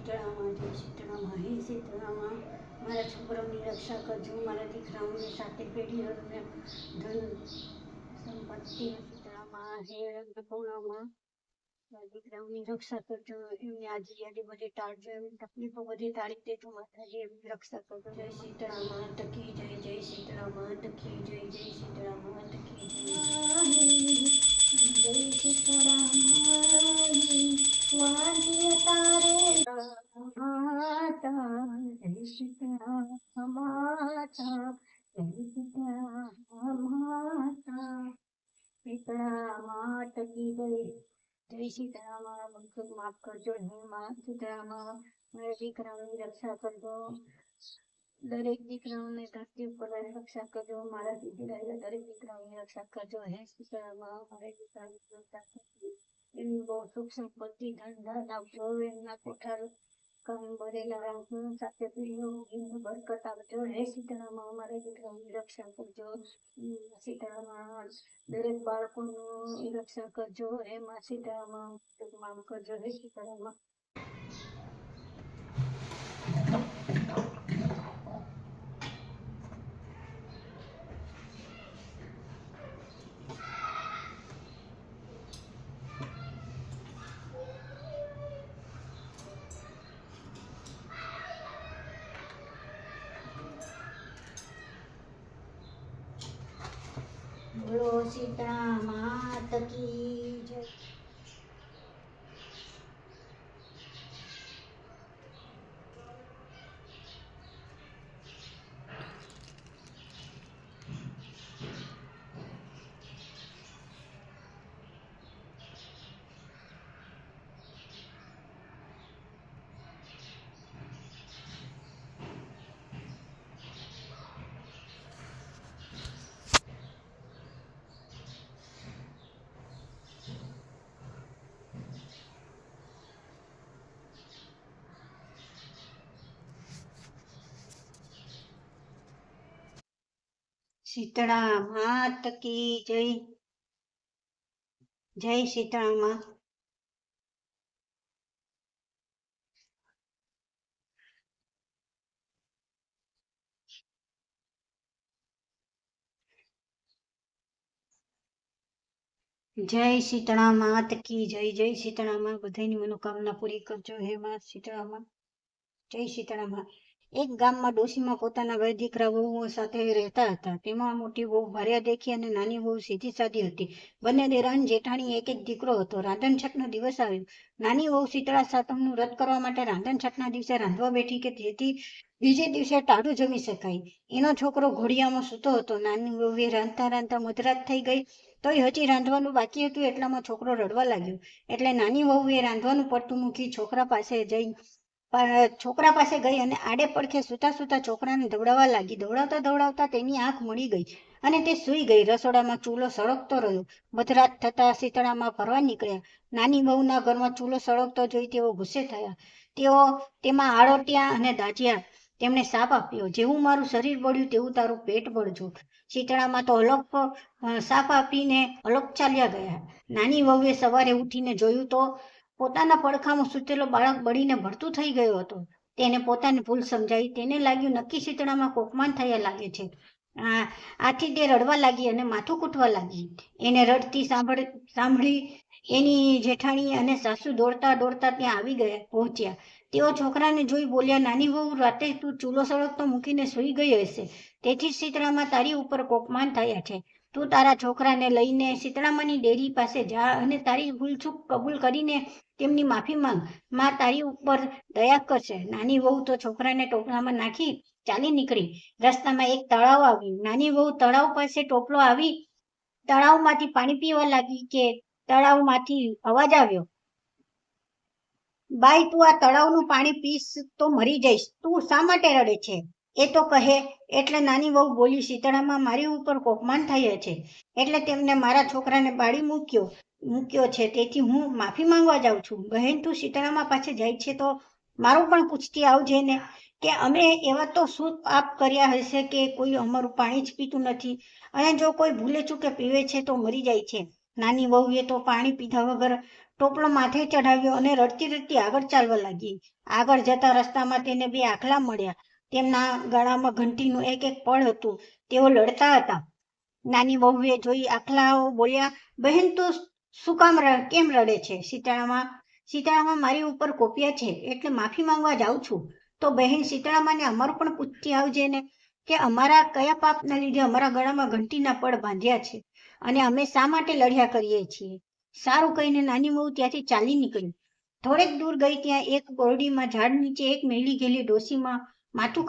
શીતળામાં જય શીતળામાં. હે શીતળામાં, મારા છોકરાઓની રક્ષા કરજો, મારા દીકરાઓને સાથે પેઢીઓને ધન સંપત્તિ. શીતળામાં હે અન્નપૂર્ણામાં મારા દીકરાઓની રક્ષા કરજો, એમની આજે બધી ટાળજો, એમની તકલીફો બધી ટાળી દેજો માતાજી, એમની રક્ષા કરજો. જય શીતળામાં તકી જય, જય શીતળામાં તકી જય, જય શીતળામાં તકી જય. જય શીતળામાં વાગ્ય તારે માતા, જય શીતળા માતા, જય શીતળા માતા. શીતળા માત કી જય. જય શીતળામાં. ભગવાન માફ કરજો હે માં શીતળામાં, મારા દીકરાઓની રક્ષા કરજો, દરેક દીકરાઓને ધરતી ઉપર રક્ષા કરજો, મારા દીકરા દરેક દીકરાઓની રક્ષા કરજો હે શીતળામાં. મારા દીકરાઓની રક્ષા કરજો, એમની બહુ સુખ સંપત્તિ ધન ધાન આપજો, એમના કોઠાર કામ ભરેલા રાખજો, સાથે એમની બરકત આપજો હે શીતળામાં. મારા દીકરાઓની રક્ષા કરજો શીતળામાં, દરેક બાળકોની રક્ષા કરજો હે માં શીતળામાં, માફ કરજો હે શીતળામાં. બોલો શીતળા માત કી જય. શીતળા માત કી જય, જય શીતળામાં. જય શીતળા માત કી જય, જય શીતળામાં. બધાની મનોકામના પૂરી કરજો હે માં શીતળામાં. જય શીતળામાં. એક ગામમાં ડોશીમાં પોતાના બે દીકરા વહુઓ સાથે રહેતા હતા. તેમાં મોટી વહુ ભાર્યા દેખી અને નાની વહુ સીધી સાદી હતી. બંને દેરાણી જેઠાણી એક એક દીકરો હતો. રાંધણછઠનો દિવસ આવ્યો. નાની વહુ શીતળા સાતમનું વ્રત કરવા માટે રાંધણછઠના દિવસે રાંધવા બેઠી કે જેથી બીજે દિવસે ટાઢું જમી શકાય. એનો છોકરો ઘોડિયામાં સૂતો હતો. નાની વહુએ રાંધતા રાંધતા મધરાત થઈ ગઈ, તોય હજી રાંધવાનું બાકી હતું. એટલામાં છોકરો રડવા લાગ્યો. એટલે નાની વહુએ રાંધવાનું પડતું મૂકી છોકરા પાસે ગઈ અને આડે પડખે સૂતા સૂતા છોકરાને દવડાવવા લાગી. દવડાવતા દવડાવતા તેની આંખ મળી ગઈ અને તે સૂઈ ગઈ. રસોડામાં ચૂલો સળગતો રહ્યો. મધરાત થતા શીતળામાં ફરવા નીકળ્યા. નાની વહુના ઘરમાં ચૂલો સળગતો જોઈ તેઓ ગુસ્સે થયા. તેઓ તેમાં આળોટ્યા અને દાજ્યા. તેમણે શાપ આપ્યો, જેવું મારું શરીર બળ્યું તેવું તારું પેટ બળજો. શીતળામાં તો અલોપ શાપ આપીને અલોપ ચાલ્યા ગયા. નાની વહુએ સવારે ઉઠીને જોયું તો પોતાના પડખામાં સૂતેલો બાળક બળીને ભડતું થઈ ગયો હતો. તેને પોતાની ભૂલ સમજાઈ. તેને લાગ્યું નક્કી શીતળામાં કોપમાન થયા લાગે છે. આથી તે રડવા લાગી અને માથું કૂટવા લાગી. એને રડતી સાંભળી એની જેઠાણી અને સાસુ દોડતા દોડતા ત્યાં આવી પહોંચ્યા. તેઓ છોકરાને જોઈ બોલ્યા, નાની વહુ, રાતે તું ચૂલો સળગતો મૂકીને સૂઈ ગઈ હશે, તેથી શીતળામાં તારી ઉપર કોપમાન થયા છે. તું તારા છોકરાને લઈને શીતળામાની ડેરી પાસે જા અને તારી ભૂલચૂક કબૂલ કરીને તેમની માફી માંગ. માં તારી ઉપર દયા કરશે. નાની વહુ તો છોકરાને ટોપલામાં નાખી ચાલી નીકળી. રસ્તામાં એક તળાવ આવ્યું. નાની વહુ તળાવ પાસે ટોપલો આવી તળાવમાંથી પાણી પીવા લાગી કે તળાવમાંથી અવાજ આવ્યો, બાઈ, તું આ તળાવનું પાણી પીશ તો મરી જઈશ. તું શા માટે રડે છે એ તો કહે. એટલે નાની વહુ બોલી, શીતળામાં મારી ઉપર કોપમાન થયા છે, એટલે તેમને મારા છોકરાને બાળી મૂક્યો છે, તેથી હું માફી માંગવા જાઉં છું. બહેન, તું શીતળામાં પાસે જાય છે તો મારું પણ પૂછતી આવજે ને, કે અમે એવા તો શું પાપ કર્યા હશે કે કોઈ અમારું પાણી જ પીતું નથી, અને જો કોઈ ભૂલે ચૂકે પીવે છે તો મરી જાય છે. નાની વહુએ તો પાણી પીધા વગર ટોપલો માથે ચઢાવ્યો અને રડતી રડતી આગળ ચાલવા લાગી. આગળ જતા રસ્તામાં તેને બે આખલા મળ્યા. તેમના ગળામાં ઘંટીનું એક એક પળ હતું. તેઓ લડતા હતા. નાની વહુએ જોઈ આખલાઓ બોલ્યા, બહેન તું શું કેમ રડે છે? શીતળામાં મારી ઉપર કોપ્યા છે એટલે માફી માંગવા જાઉં છું. તો બહેન શીતળામાને અમારું પણ પૂછતી આવજે ને કે અમારા કયા પાપના લીધે અમારા ગળામાં ઘંટીના પળ બાંધ્યા છે અને અમે શા માટે લડ્યા કરીએ છીએ. સારું કહીને નાની વહુ ત્યાંથી ચાલી નીકળી. થોડેક દૂર ગઈ ત્યાં એક બોરડીમાં ઝાડ નીચે એક મેલી ગયેલી ડોશીમાં માથું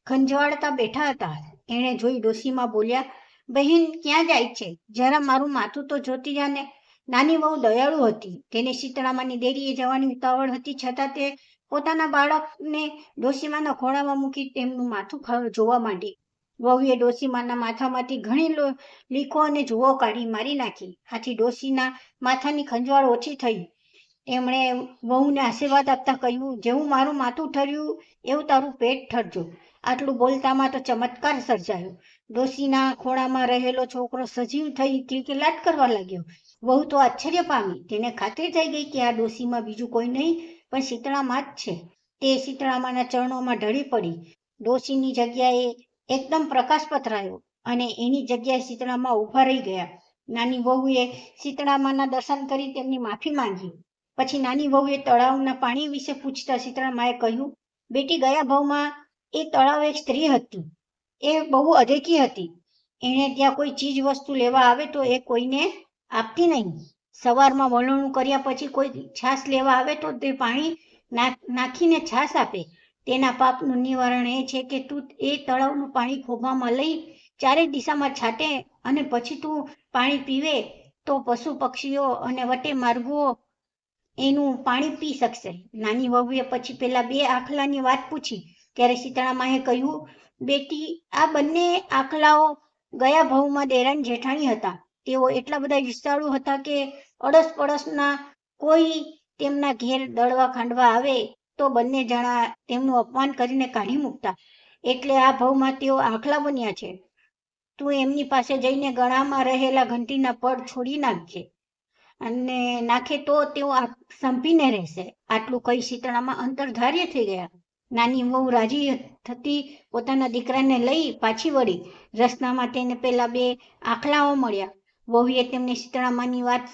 ખંજવાળતા બેઠા હતા. એણે જોઈ ડોશીમાં બોલ્યા, બહેન ક્યાં જાય છે? જરા મારું માથું તો જોતી જાને. નાની વહુ દયાળુ હતી. તેને શીતળામાની દેરીએ જવાની ઉતાવળ હતી, છતાં તે પોતાના બાળકને ડોશીમાના ખોળામાં મૂકી તેમનું માથું જોવા માંડી. વહુએ ડોશીમાના માથામાંથી ઘણી લીખો અને જુઓ કાઢી મારી નાખી. આથી ડોશીના માથાની ખંજવાળ ઓછી થઈ. એમણે વહુને આશીર્વાદ આપતા કહ્યું, જેવું મારું માથું ઠર્યું એવું તારું પેટ ઠરજો. આટલું બોલતામાં તો ચમત્કાર સર્જાયો. ડોશીના ખોળામાં રહેલો છોકરો સજીવ થઈ કિલકિલાટ કરવા લાગ્યો. વહુ તો આશ્ચર્ય પામી. તેને ખાતરી થઈ ગઈ કે આ ડોશીમાં બીજું કોઈ નહીં પણ શીતળામાં જ છે. તે શીતળામાના ચરણોમાં ઢળી પડી. ડોશીની જગ્યાએ એકદમ પ્રકાશ પથરાયો અને એની જગ્યાએ શીતળામાં ઊભા રહી ગયા. નાની વહુએ શીતળામાના દર્શન કરી તેમની માફી માંગી. પછી નાની વહુએ તળાવના પાણી વિશે પૂછતા શીતળામાએ કહ્યું, બેટી ગયા ભાવમાં એ તળાવ એક સ્ત્રી હતી. એ બહુ અદેખી હતી. એણે ત્યાં કોઈ ચીજ વસ્તુ લેવા આવે તો એ કોઈને આપતી નહીં. સવારમાં વલોણું કર્યા પછી કોઈ છાશ લેવા આવે તો તે પાણી નાખીને છાશ આપે. તેના પાપનું નિવારણ એ છે કે તું એ તળાવનું પાણી ખોભામાં લઈ ચારે દિશામાં છાંટે અને પછી તું પાણી પીવે તો પશુ પક્ષીઓ અને વટે માર્ગો એનું પાણી પી શકશે. નાની વહુએ પછી પેલા બે આખલાની વાત પૂછી ત્યારે શીતળામાએ કહ્યું, બેટી આ બંને આખલાઓ ગયા ભવમાં દેરાણી જેઠાણી હતા. તેઓ એટલા બધા ઈર્ષાળુ હતા કે અડસ પડસના કોઈ તેમના ઘેર દળવા ખાંડવા આવે તો બંને જણા તેમનું અપમાન કરીને કાઢી મૂકતા. એટલે આ ભવમાં તેઓ આખલા બન્યા છે. તું એમની પાસે જઈને ગળામાં રહેલા ઘંટીના પડ છોડી નાખજે અને નાખે તો તેઓ સંપીને રહેશે. આટલું કહી શીતળામાં અંતર્ધાર્ય થઈ ગયા. નાની વહુ રાજી થતી પોતાના દીકરાને લઈ પાછી વળી. રસ્તામાં તેને પેલા બે આખલાઓ મળ્યા. વહુએ તેમને શીતળામાની વાત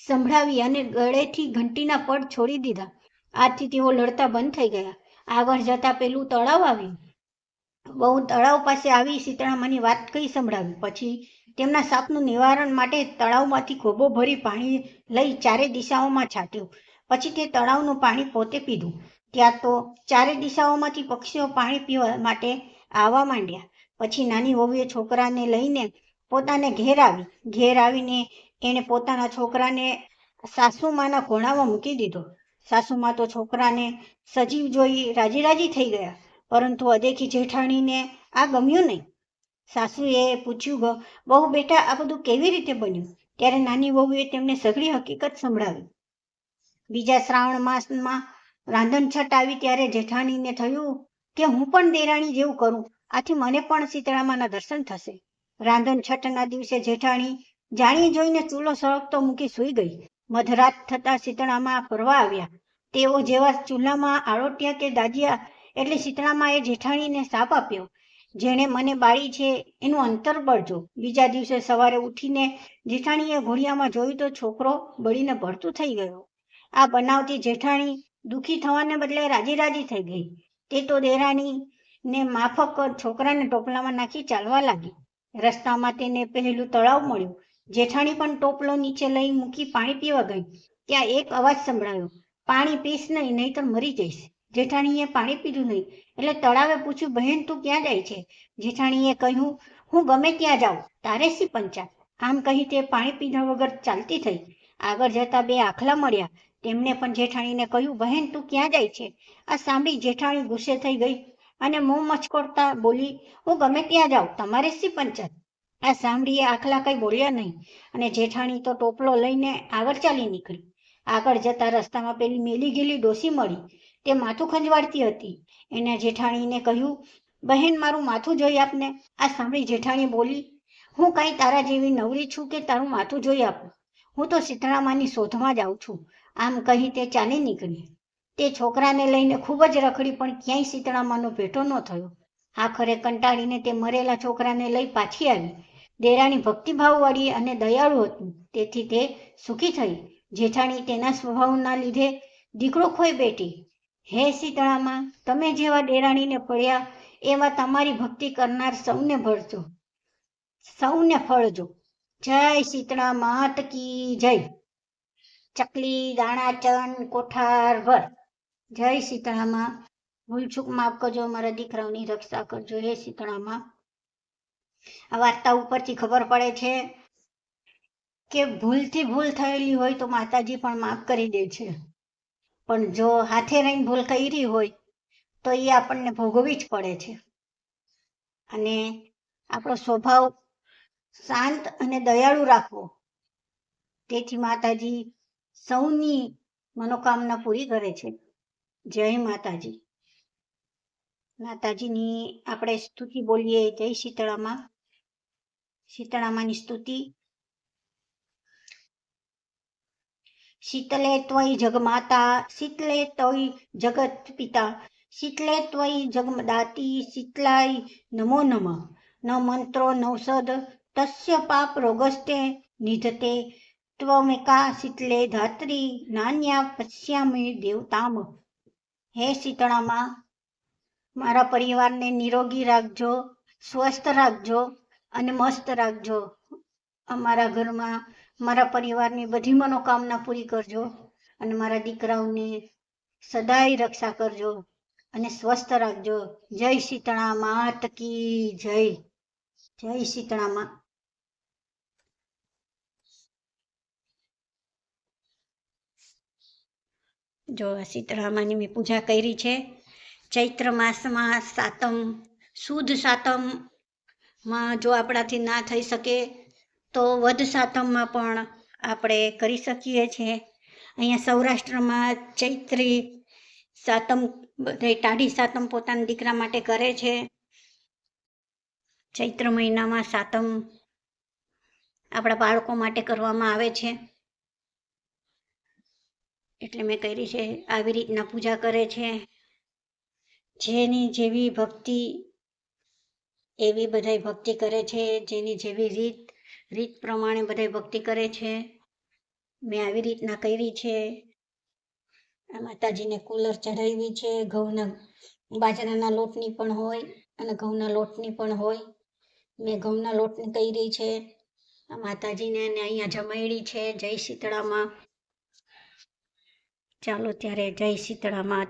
સંભળાવી અને ગળેથી ઘંટીના પડ છોડી દીધા. આથી તેઓ લડતા બંધ થઈ ગયા. આગળ જતા પેલું તળાવ આવ્યું. વહુ તળાવ પાસે આવી શીતળામાની વાત કઈ સંભળાવી. પછી તેમના શાપનું નિવારણ માટે તળાવમાંથી ખોબો ભરી પાણી લઈ ચારે દિશાઓમાં છાંટ્યું. પછી તે તળાવનું પાણી પોતે પીધું. ત્યાં તો ચારે દિશાઓમાંથી પક્ષીઓ પાણી પીવા માટે આવવા માંડ્યા. પછી નાની વહુએ છોકરાને લઈને પોતાને ઘેર આવીને એણે પોતાના છોકરાને સાસુમાના ખોળામાં મૂકી દીધો. સાસુમા તો છોકરાને સજીવ જોઈ રાજી થઈ ગયા, પરંતુ અદેખી જેઠાણીને આ ગમ્યું નહીં. સાસુએ પૂછ્યું, બહુ બેટા આ બધું કેવી રીતે બન્યું? ત્યારે નાની વહુએ તેમને સઘળી હકીકત સંભળાવી. બીજા શ્રાવણ માસમાં રાંધણછટ આવી ત્યારે જેઠાણીને થયું કે હું પણ દેરાણી જેવું કરું, આથી મને પણ શીતળામાના દર્શન થશે. રાંધણછટના દિવસે જેઠાણી જાણી જોઈને ચૂલો સળગતો મૂકી સૂઈ ગઈ. મધરાત થતાં શીતળામા ફરવા આવ્યા. તેઓ જેવા ચૂલામાં આળોટ્યા કે દાજ્યા એટલે શીતળામાએ જેઠાણીને શાપ આપ્યો, જેણે મને બાળી છે એનું અંતર બળજો. બીજા દિવસે સવારે ઉઠીને જેઠાણીએ ઘોડિયામાં જોયું તો છોકરો બળીને ભરતું થઈ ગયો. આ બનાવથી જેઠાણી દુઃખી થવાને બદલે રાજી થઈ ગઈ. તે તો દેરાણીને માફક છોકરાને ટોપલામાં નાખી ચાલવા લાગી. રસ્તામાં તેને પહેલું તળાવ મળ્યું. જેઠાણી પણ ટોપલો નીચે લઈ મૂકી પાણી પીવા ગઈ. ત્યાં એક અવાજ સંભળાયો, પાણી પીશ નહીં, નહીતર મરી જઈશ. જેઠાણીએ પાણી પીધું નહીં એટલે તળાવે પૂછ્યું, બહેન તું ક્યાં જાય છે? જેઠાણીએ કહ્યું, હું ગમે ત્યાં જાઉં, તારે શી પંચાત. આમ કહી તે પાણી પીધા વગર ચાલતી થઈ. આગળ જતા બે આખલા મળ્યા. તેમને પણ જેઠાણીને કહ્યું, બહેન તું ક્યાં જાય છે? આ સાંભળી જેઠાણી ગુસ્સે થઈ ગઈ અને મોં મચકોડતા બોલી, હું ગમે ત્યાં જાઉં, તમારે શી પંચાત. આ સાંભળીએ આખલા કંઈ બોલ્યા નહીં અને જેઠાણી તો ટોપલો લઈને આગળ ચાલી નીકળી. આગળ જતા રસ્તામાં પેલી મેલી ગયેલી ડોસી મળી. તે માથું ખંજવાળતી હતી. એને જેઠાણીને કહ્યું, બહેન મારું માથું જોઈ આપને. આ સાંભળી જેઠાણી બોલી, હું કાંઈ તારા જેવી નવરી છું કે તારું માથું જોઈ આપું? હું તો શીતળામાની શોધમાં જ આવું છું, આમ કહી તે ચાલી નીકળી. તે છોકરાને લઈને ખૂબ જ રખડી, પણ ક્યાંય શીતળામાનો ભેટો ન થયો. આખરે કંટાળીને તે મરેલા છોકરાને લઈ પાછી આવી. દેરાણી ભક્તિભાવવાળી અને દયાળુ હતી, તેથી તે સુખી થઈ. જેઠાણી તેના સ્વભાવના લીધે દીકરો ખોઈ બેઠી. હે શીતળામાં, તમે જેવા દેરાણીને પડ્યા એવા તમારી ભક્તિ કરનાર સૌને ફળજો. જય શીતળા માત કી જય. ચકલી દાણાચન કોઠાર ભર. જય શીતળામાં. ભૂલચૂક માફ કરજો, મારા દીકરાઓની રક્ષા કરજો. હે શીતળામાં. આ વાર્તા ઉપરથી ખબર પડે છે કે ભૂલથી ભૂલ થયેલી હોય તો માતાજી પણ માફ કરી દે છે, પણ જો હાથે રહીને ભૂલ કરી હોય તો એ આપણને ભોગવવી જ પડે છે. અને આપણો સ્વભાવ શાંત અને દયાળુ રાખવો, તેથી માતાજી સૌની મનોકામના પૂરી કરે છે. જય માતાજી. માતાજીની આપણે સ્તુતિ બોલીએ. જય શીતળામાં. શીતળામાની સ્તુતિ. શીતલે ત્વયી જગમાતા, શીતલે ત્વયી જગત પિતા, શીતલે ત્વયી જગમદાતી, શીતલાય નમો નમઃ. ન મંત્રો નૌષધ તસ્ય પાપ રોગસ્તે નિધતે, ત્વમેકા શીતલે ધાત્રી, નાન્યા પશ્યામિ દેવતામ. હે શીતળામાં, મારા પરિવારને નિરોગી રાખજો, સ્વસ્થ રાખજો અને મસ્ત રાખજો. અમારા ઘરમાં મારા પરિવારની બધી મનોકામના પૂરી કરજો અને મારા દીકરાઓને સદાય રક્ષા કરજો અને સ્વસ્થ રાખજો. જય શીતળા માત કી જય. જય શીતળામાં. જો શીતળામાની મેં પૂજા કરી છે. ચૈત્ર માસમાં સાતમ, સુદ સાતમમાં જો આપણાથી ના થઈ શકે તો વદ સાતમમાં પણ આપણે કરી શકીએ છીએ. અહીંયા સૌરાષ્ટ્રમાં ચૈત્રી સાતમ, બધા ટાઢી સાતમ પોતાના દીકરા માટે કરે છે. ચૈત્ર મહિનામાં સાતમ આપણા બાળકો માટે કરવામાં આવે છે, એટલે મેં કરી છે. આવી રીતના પૂજા કરે છે. જેની જેવી ભક્તિ એવી બધાય ભક્તિ કરે છે. જેની જેવી રીત પ્રમાણે બધાય ભક્તિ કરે છે. મેં આવી રીતના કરી છે. માતાજીને કુલર ચઢાવી છે. ઘઉંના બાજરાના લોટની પણ હોય અને ઘઉંના લોટની પણ હોય. મેં ઘઉંના લોટની કરી છે. માતાજીને અહીંયા જમાડી છે. જય શીતળામાં. ચાલો ત્યારે જય શીતળામાં.